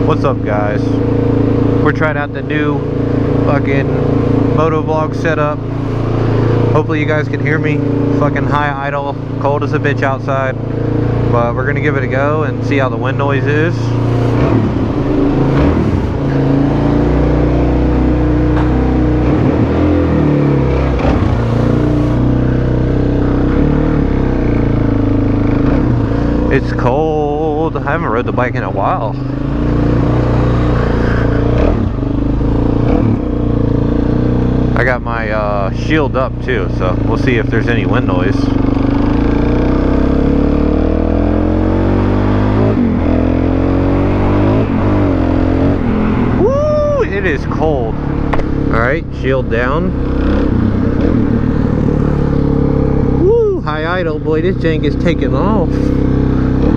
What's up, guys? We're trying out the new fucking Moto vlog setup. Hopefully you guys can hear me. Fucking high idle, cold as a bitch outside, but we're gonna give it a go and see how the wind noise is. It's cold. I haven't rode the bike in a while. I got my shield up too, so we'll see if there's any wind noise. Woo! It is cold. Alright, shield down. Woo! High idle. Boy, this jank is taking off.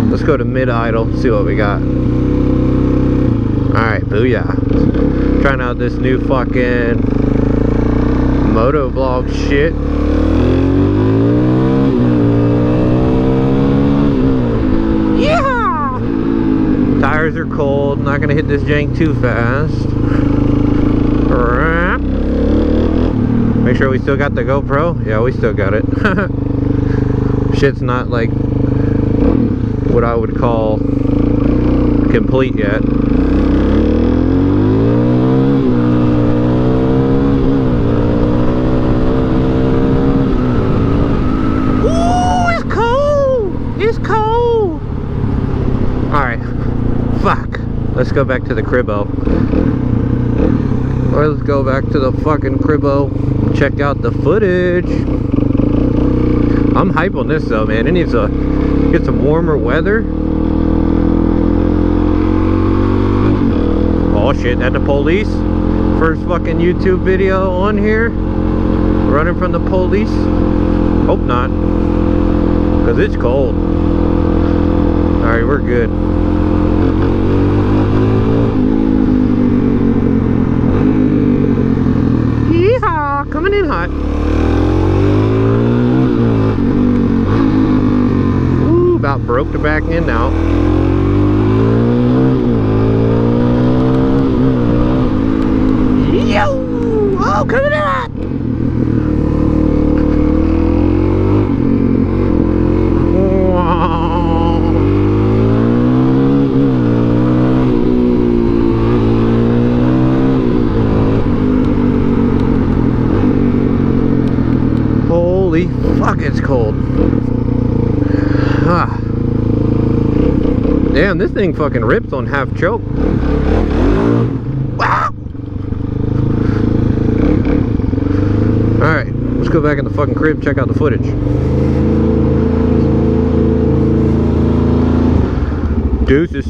Let's go to mid idle, see what we got. Alright, booyah. Trying out this new fucking Moto vlog shit. Yeah! Tires are cold, not gonna hit this jank too fast. Make sure we still got the GoPro. Yeah, we still got it. Shit's not like what I would call complete yet. Ooh, it's cold! It's cold! Alright. Fuck. Let's go back to the cribbo. Let's go back to the fucking cribbo. Check out the footage. I'm hype on this though, man. It needs to get some warmer weather. Oh shit, at the police. First fucking YouTube video on here. Running from the police. Hope not. Because it's cold. Alright, we're good. Yeehaw! Coming in hot. About broke the back end out. Yo! Oh, coming out! Wow. Holy fuck, it's cold. Ah. Damn, this thing fucking rips on half choke. Wow! Alright, let's go back in the fucking crib, check out the footage. Deuces.